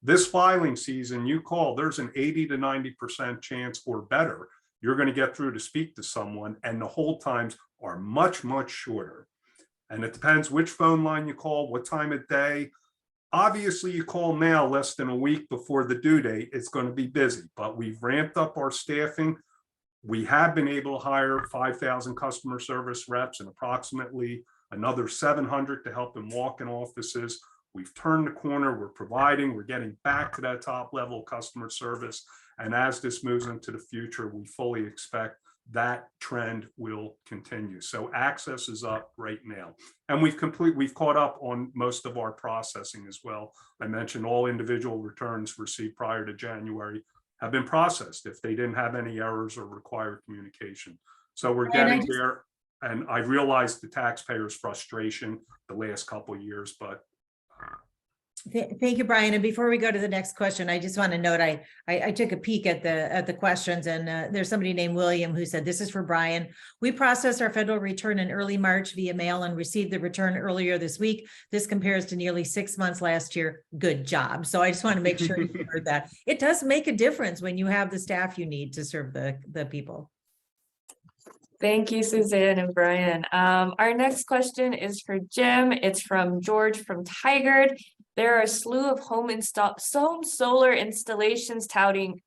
This filing season, you call, there's an 80 to 90% chance or better you're going to get through to speak to someone, and the hold times are much, much shorter. And it depends which phone line you call, what time of day. Obviously, you call now less than a week before the due date, it's going to be busy, but we've ramped up our staffing. We have been able to hire 5,000 customer service reps and approximately another 700 to help in walk-in offices. We've turned the corner. We're getting back to that top level customer service. And as this moves into the future, we fully expect that trend will continue. So access is up right now. And we've caught up on most of our processing as well. I mentioned all individual returns received prior to January have been processed if they didn't have any errors or require communication. So we're getting there. And I realized the taxpayers' frustration the last couple of years, but Thank you, Brian. And before we go to the next question, I just want to note, I took a peek at the questions, and there's somebody named William who said, this is for Brian. We processed our federal return in early March via mail and received the return earlier this week. This compares to nearly 6 months last year. Good job. So I just want to make sure you heard that. It does make a difference when you have the staff you need to serve the people. Thank you, Suzanne and Brian. Our next question is for Jim. It's from George from Tigard. There are a slew of some solar installations touting,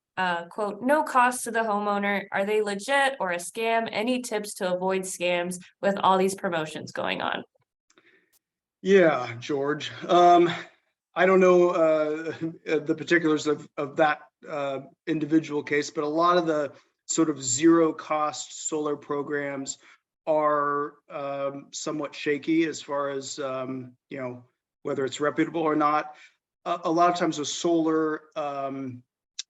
quote, no cost to the homeowner. Are they legit or a scam? Any tips to avoid scams with all these promotions going on? Yeah, George. I don't know the particulars of that individual case, but a lot of the sort of zero cost solar programs are somewhat shaky as far as whether it's reputable or not. A lot of times with solar,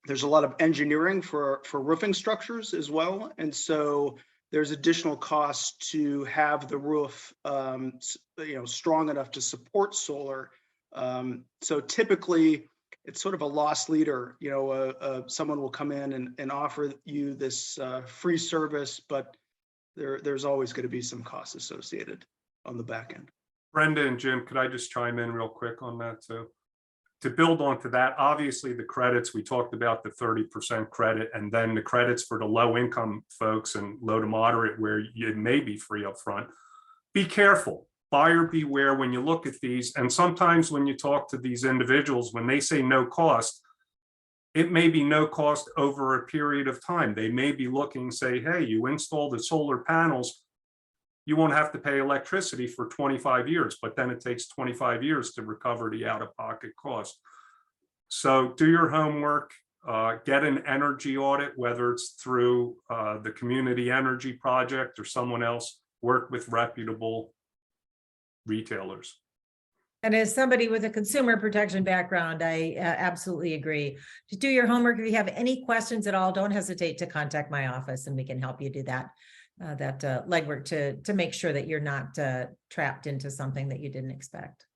there's a lot of engineering for roofing structures as well, and so there's additional cost to have the roof strong enough to support solar. So typically it's sort of a loss leader. Someone will come in and offer you this free service, but there's always going to be some costs associated on the back end. Brenda and Jim, could I just chime in real quick on that too? To build onto that, obviously the credits, we talked about the 30% credit, and then the credits for the low income folks and low to moderate where it may be free up front. Be careful, buyer beware when you look at these. And sometimes when you talk to these individuals, when they say no cost, it may be no cost over a period of time. They may be looking, say, hey, you install the solar panels, you won't have to pay electricity for 25 years, but then it takes 25 years to recover the out-of-pocket cost. So do your homework, get an energy audit, whether it's through the Community Energy Project or someone else, work with reputable retailers. And as somebody with a consumer protection background, I absolutely agree. Just do your homework. If you have any questions at all, don't hesitate to contact my office and we can help you do that. Legwork to make sure that you're not trapped into something that you didn't expect.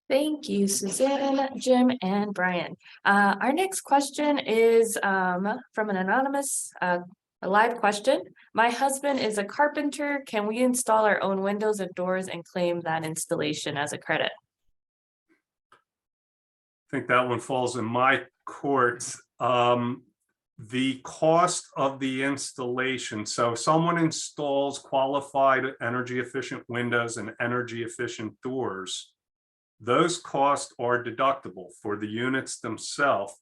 Thank you, Suzanne, Jim, and Brian. Our next question is from an anonymous, a live question. My husband is a carpenter. Can we install our own windows and doors and claim that installation as a credit? I think that one falls in my court. The cost of the installation. So someone installs qualified energy efficient windows and energy efficient doors. Those costs are deductible for the units themselves.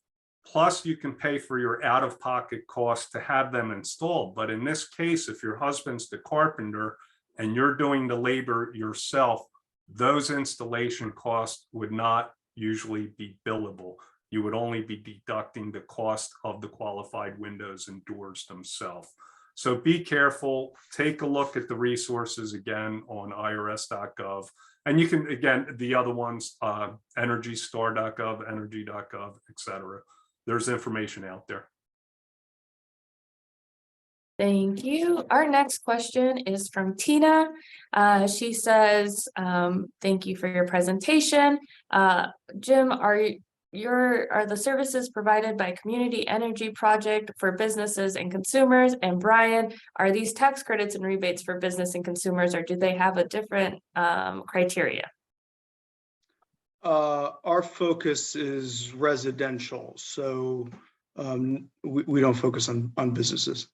Plus you can pay for your out-of-pocket costs to have them installed. But in this case, if your husband's the carpenter and you're doing the labor yourself, those installation costs would not usually be billable. You would only be deducting the cost of the qualified windows and doors themselves. So be careful, take a look at the resources again on irs.gov. And you can, again, the other ones, energystar.gov, energy.gov, etc. There's information out there. Thank you. Our next question is from Tina. She says, thank you for your presentation. Jim, are the services provided by Community Energy Project for businesses and consumers? And Brian, are these tax credits and rebates for business and consumers, or do they have a different criteria? Our focus is residential, so we don't focus on businesses.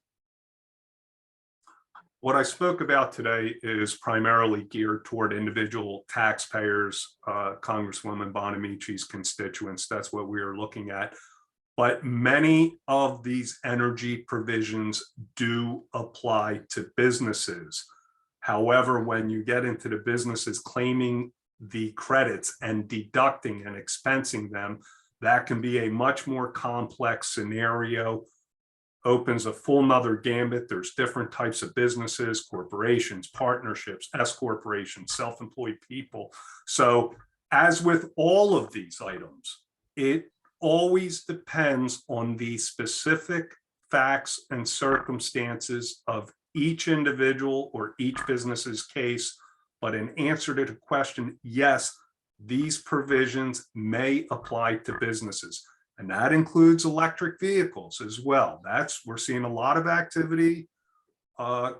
What I spoke about today is primarily geared toward individual taxpayers, Congresswoman Bonamici's constituents. That's what we are looking at. But many of these energy provisions do apply to businesses. However, when you get into the businesses claiming the credits and deducting and expensing them, that can be a much more complex scenario. Opens a full nother gambit. There's different types of businesses, corporations, partnerships, S corporations, self-employed people. So as with all of these items, it always depends on the specific facts and circumstances of each individual or each business's case. But in answer to the question, yes, these provisions may apply to businesses. And that includes electric vehicles as well. We're seeing a lot of activity,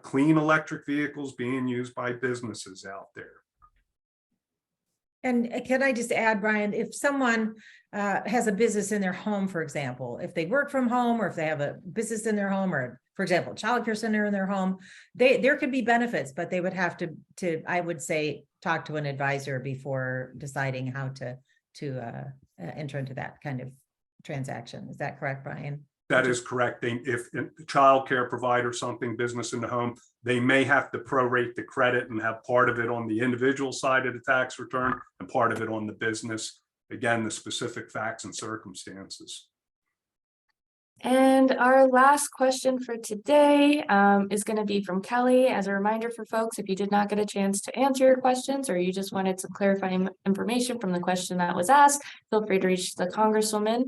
clean electric vehicles being used by businesses out there. And can I just add, Brian, if someone has a business in their home, for example, if they work from home or if they have a business in their home or for example, childcare center in their home, there could be benefits, but they would have to, I would say, talk to an advisor before deciding how to enter into that kind of transaction. Is that correct, Brian? That is correct. If a childcare provider, something, business in the home, they may have to prorate the credit and have part of it on the individual side of the tax return and part of it on the business. Again, the specific facts and circumstances. And our last question for today is going to be from Kelly. As a reminder for folks, if you did not get a chance to answer your questions or you just wanted some clarifying information from the question that was asked, feel free to reach the Congresswoman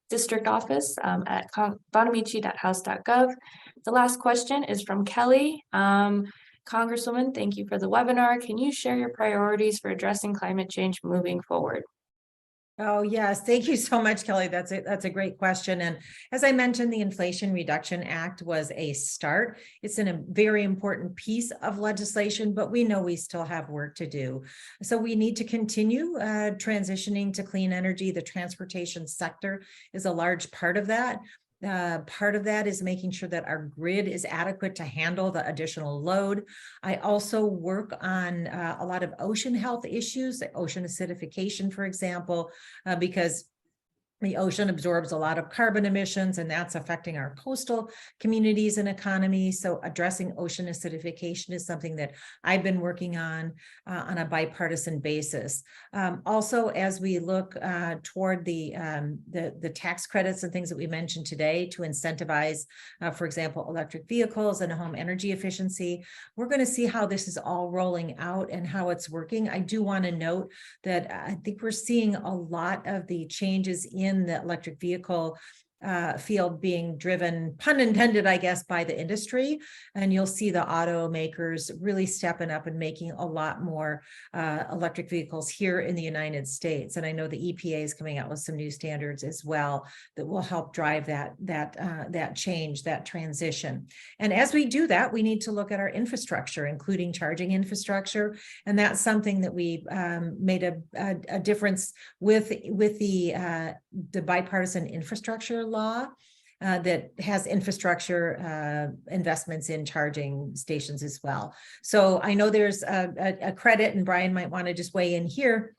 district office at bonamici.house.gov. The last question is from Kelly. Congresswoman, thank you for the webinar. Can you share your priorities for addressing climate change moving forward? Oh, yes. Thank you so much, Kelly. That's a great question. And as I mentioned, the Inflation Reduction Act was a start. It's a very important piece of legislation, but we know we still have work to do. So we need to continue transitioning to clean energy. The transportation sector is a large part of that. Part of that is making sure that our grid is adequate to handle the additional load. I also work on a lot of ocean health issues, like ocean acidification, for example, because the ocean absorbs a lot of carbon emissions, and that's affecting our coastal communities and economy. So addressing ocean acidification is something that I've been working on a bipartisan basis. Also, as we look toward the tax credits and things that we mentioned today to incentivize, for example, electric vehicles and home energy efficiency, we're going to see how this is all rolling out and how it's working. I do want to note that I think we're seeing a lot of the changes in the electric vehicle field being driven, pun intended, I guess, by the industry. And you'll see the automakers really stepping up and making a lot more electric vehicles here in the United States. And I know the EPA is coming out with some new standards as well that will help drive that change, that transition. And as we do that, we need to look at our infrastructure, including charging infrastructure. And that's something that we made a difference with the bipartisan infrastructure law that has infrastructure investments in charging stations as well. So I know there's a credit, and Brian might want to just weigh in here,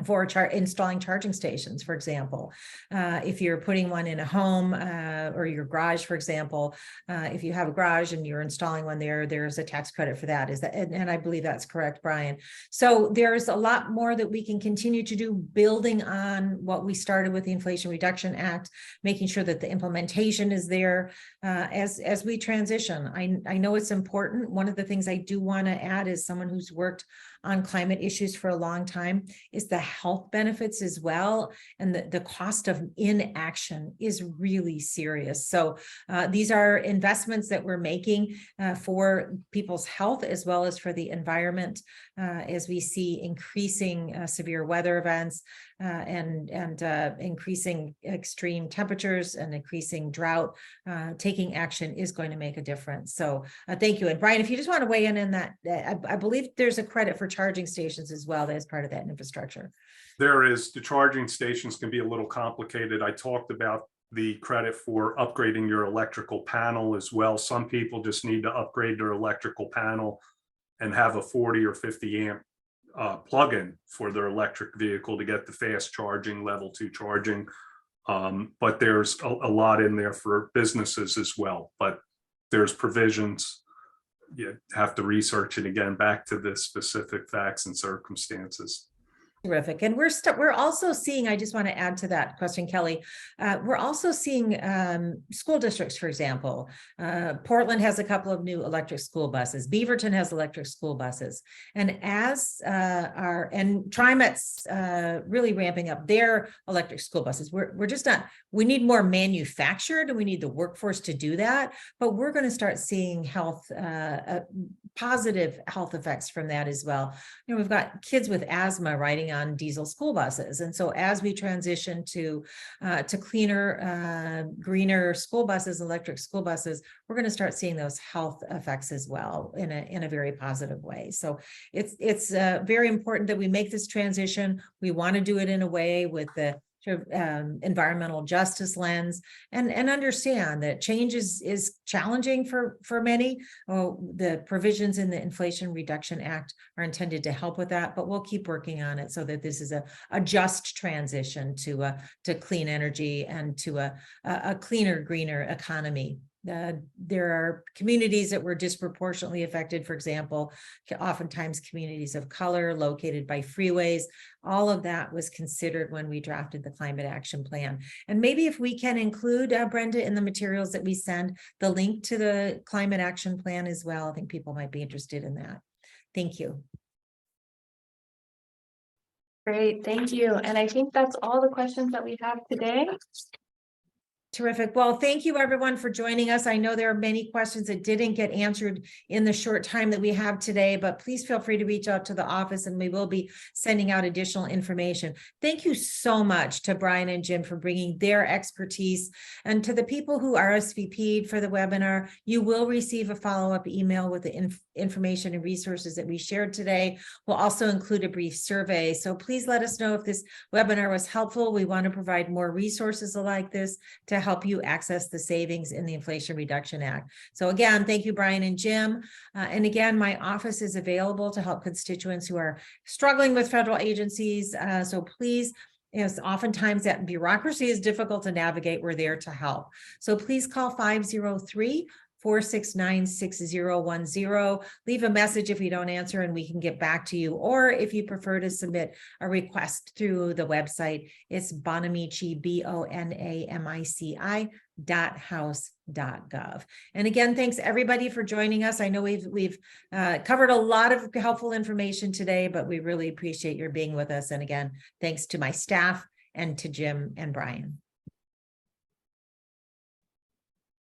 for installing charging stations, for example. If you're putting one in a home or your garage, for example, if you have a garage and you're installing one there's a tax credit for that. Is that, and I believe that's correct, Brian. So there's a lot more that we can continue to do, building on what we started with the Inflation Reduction Act, making sure that the implementation is there as we transition. I know it's important. One of the things I do want to add, is someone who's worked on climate issues for a long time, is the health benefits as well. And the cost of inaction is really serious. So these are investments that we're making for people's health as well as for the environment, as we see increasing severe weather events and increasing extreme temperatures and increasing drought. Taking action is going to make a difference. So thank you. And Brian, if you just want to weigh in that, I believe there's a credit for charging stations as well as part of that infrastructure. There is. The charging stations can be a little complicated. I talked about the credit for upgrading your electrical panel as well. Some people just need to upgrade their electrical panel and have a 40 or 50 amp plug-in for their electric vehicle to get the fast charging, level 2 charging. But there's a lot in there for businesses as well. But there's provisions. You have to research it again, back to the specific facts and circumstances. Terrific. And we're also seeing, I just want to add to that question, Kelly, we're also seeing school districts, for example. Portland has a couple of new electric school buses. Beaverton has electric school buses. And as and TriMet's really ramping up their electric school buses. We're just not, we need more manufactured, and we need the workforce to do that. But we're going to start seeing positive health effects from that as well. You know, we've got kids with asthma riding on diesel school buses. And so as we transition to cleaner, greener school buses, electric school buses, we're going to start seeing those health effects as well in a very positive way. So it's very important that we make this transition. We want to do it in a way with the sort of environmental justice lens, and understand that change is challenging for many. The provisions in the Inflation Reduction Act are intended to help with that, but we'll keep working on it so that this is a just transition to clean energy and to a cleaner, greener economy. There are communities that were disproportionately affected, for example, oftentimes communities of color located by freeways. All of that was considered when we drafted the climate action plan. And maybe if we can include, Brenda, in the materials that we send, the link to the climate action plan as well. I think people might be interested in that. Thank you. Great, thank you. And I think that's all the questions that we have today. Terrific. Well, thank you everyone for joining us. I know there are many questions that didn't get answered in the short time that we have today, but please feel free to reach out to the office and we will be sending out additional information. Thank you so much to Brian and Jim for bringing their expertise, and to the people who RSVP'd for the webinar. You will receive a follow-up email with the information and resources that we shared today. We'll also include a brief survey. So please let us know if this webinar was helpful. We want to provide more resources like this to help you access the savings in the Inflation Reduction Act. So again, thank you, Brian and Jim. And again, my office is available to help constituents who are struggling with federal agencies. So please, oftentimes that bureaucracy is difficult to navigate. We're there to help. So please call 503-469-6010. Leave a message if we don't answer and we can get back to you. Or if you prefer to submit a request through the website, it's Bonamici, bonamici.house.gov. And again, thanks everybody for joining us. I know we've covered a lot of helpful information today, but we really appreciate your being with us. And again, thanks to my staff and to Jim and Brian.